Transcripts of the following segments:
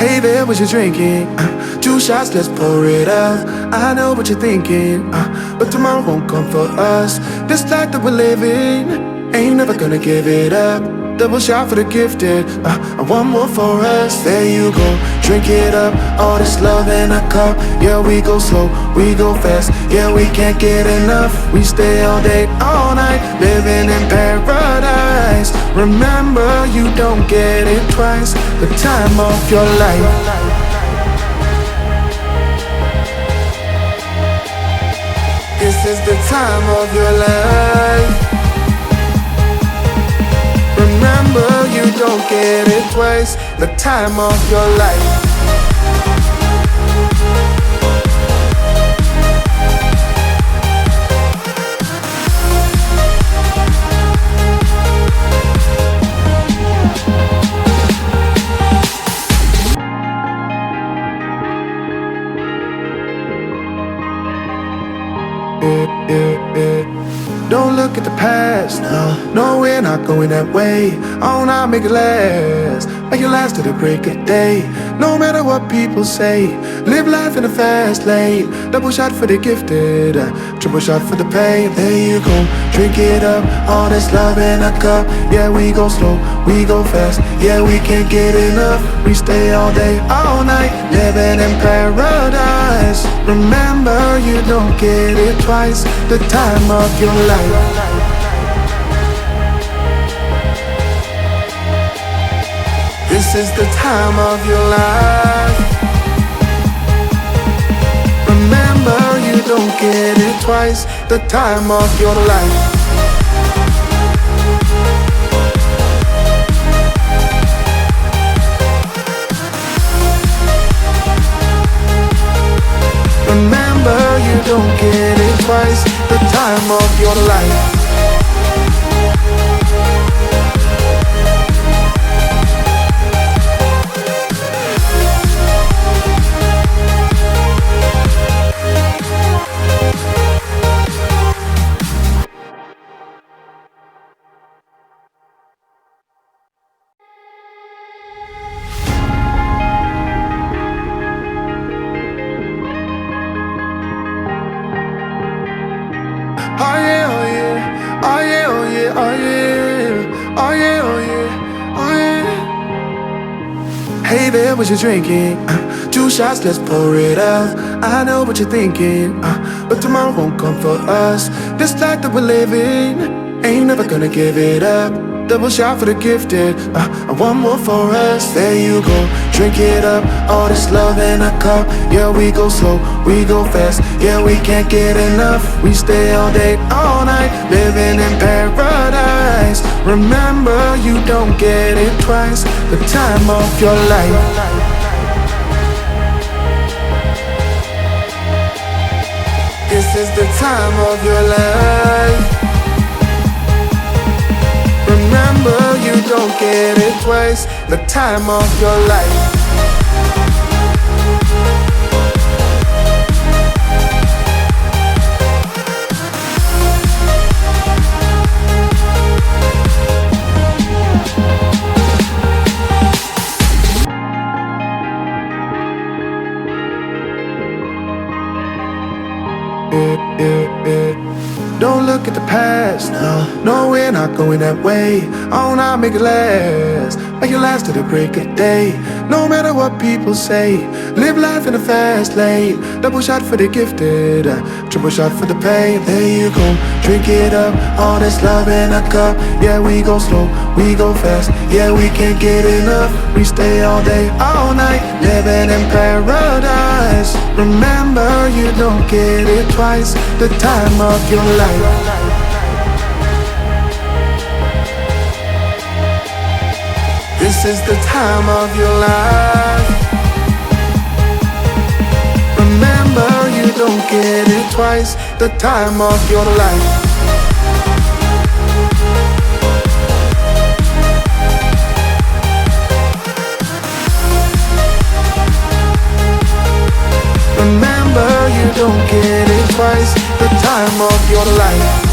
Hey there, what you drinking? 2 shots, let's pour it up. I know what you're thinking, but tomorrow won't come for us. This life that we're living, ain't never gonna give it up. Double shot for the gifted, and one more for us. There you go, drink it up. All this love in a cup. Yeah, we go slow, we go fast. Yeah, we can't get enough. We stay all day, all night, living in paradise. Remember, you don't get it twice. The time of your life. This is the time of your life. Remember, you don't get it twice. The time of your life. Don't look at the past, no, we're not going that way. Oh, now make it last, make it last to the break of day. No matter what people say, live life in a fast lane. Double shot for the gifted, triple shot for the pain. There you go, drink it up, all this love in a cup. Yeah, we go slow, we go fast. Yeah, we can't get enough. We stay all day, all night, living in paradise. Remember, you don't get it twice. The time of your life. This is the time of your life. Remember, you don't get it twice. The time of your life. Remember, you don't get it twice. The time of your life. Oh yeah, oh yeah, oh yeah, oh yeah, oh yeah, oh yeah, oh yeah, oh yeah. Hey there, what you drinking? 2 shots, let's pour it up. I know what you're thinking, but tomorrow won't come for us. This life that we're living, ain't never gonna give it up. Double shot for the gifted, and one more for us. There you go, drink it up. All this love in a cup. Yeah, we go slow, we go fast. Yeah, we can't get enough. We stay all day, all night, living in paradise. Remember, you don't get it twice. The time of your life. This is the time of your life. Remember, you don't get it twice. The time of your life. Don't look at the past, no, we're not going that way. Oh, now make it last to the break of day. No matter what people say, live life in a fast lane. Double shot for the gifted, triple shot for the pain. There you go, drink it up, all this love in a cup. Yeah, we go slow, we go fast. Yeah, we can't get enough. We stay all day, all night, living in paradise. Remember, you don't get it twice. The time of your life. This is the time of your life. Remember, you don't get it twice. The time of your life. Remember, you don't get it twice. The time of your life.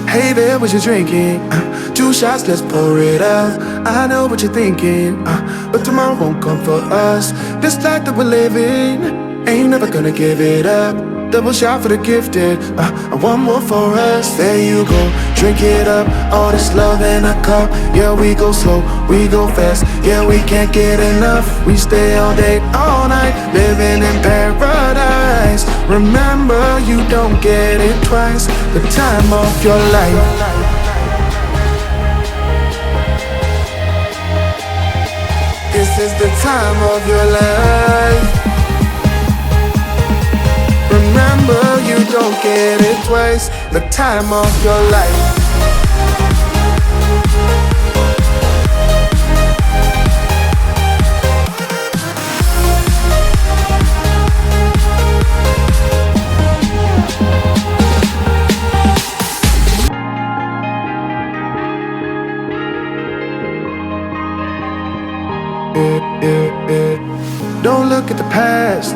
Hey there, what you drinking? 2 shots, let's pour it out. I know what you're thinking, but tomorrow won't come for us. This life that we're living, ain't never gonna give it up. Double shot for the gifted, and one more for us. There you go, drink it up. All this love in a cup. Yeah, we go slow, we go fast. Yeah, we can't get enough. We stay all day, all night, living in paradise. Remember, you don't get it twice. The time of your life. This is the time of your life. Remember, you don't get it twice. The time of your life. Don't look at the past,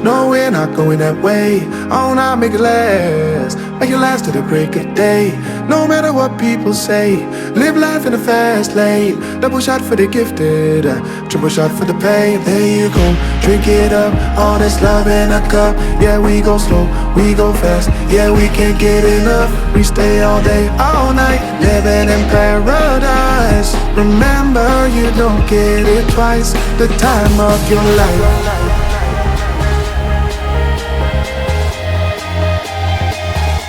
no, we're not going that way. Oh, now make it last, make it last to the break of day. No matter what people say, live life in the fast lane. Double shot for the gifted, triple shot for the pain. There you go, drink it up, all this love in a cup. Yeah, we go slow, we go fast. Yeah, we can't get enough. We stay all day, all night, living in paradise. Remember, you don't get it twice. The time of your life.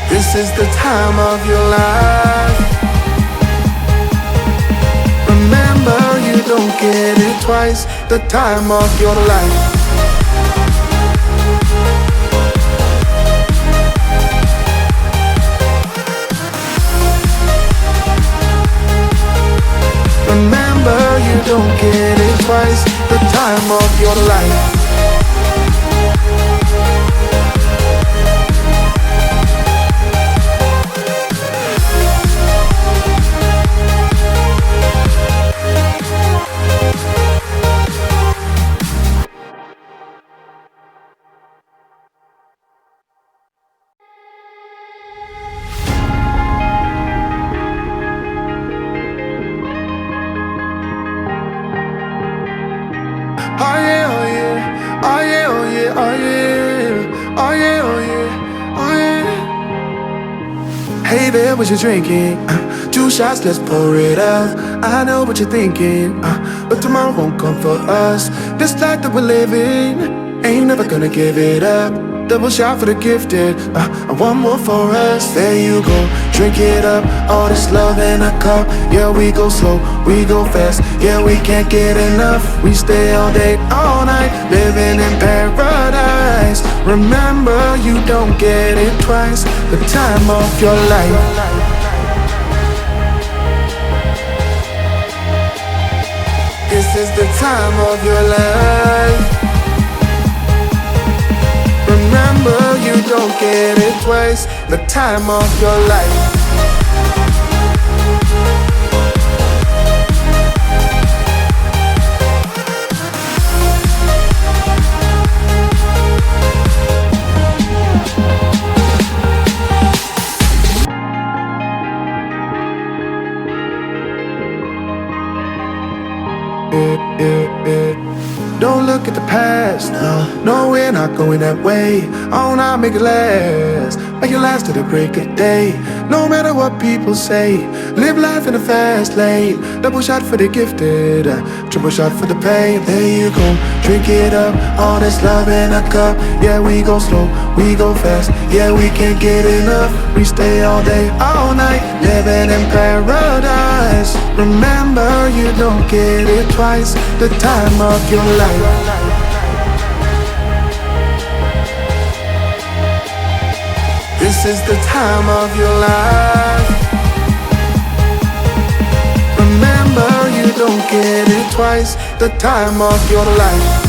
This is the time of your life. Remember, you don't get it twice. The time of your life. Remember, you don't get it twice. The time of your life. Oh yeah, oh yeah, oh yeah, oh yeah, oh yeah, oh yeah, oh yeah, oh yeah. Hey there, what you drinking? 2 shots, let's pour it out. I know what you're thinking, but tomorrow won't come for us. This life that we're living, ain't never gonna give it up. Double shot for the gifted, and one more for us. There you go, drink it up. All this love in a cup. Yeah, we go slow, we go fast. Yeah, we can't get enough. We stay all day, all night, living in paradise. Remember, you don't get it twice. The time of your life. This is the time of your life. Remember, you don't get it twice. The time of your life. Don't look at the past, no, we're not going that way. Oh, now make it last to the break of day. No matter what people say, live life in the fast lane. Double shot for the gifted, triple shot for the pain. There you go, drink it up, all this love in a cup. Yeah, we go slow, we go fast. Yeah, we can't get enough. We stay all day, all night, living in paradise. Remember, you don't get it twice. The time of your life. This is the time of your life. Remember, you don't get it twice. The time of your life.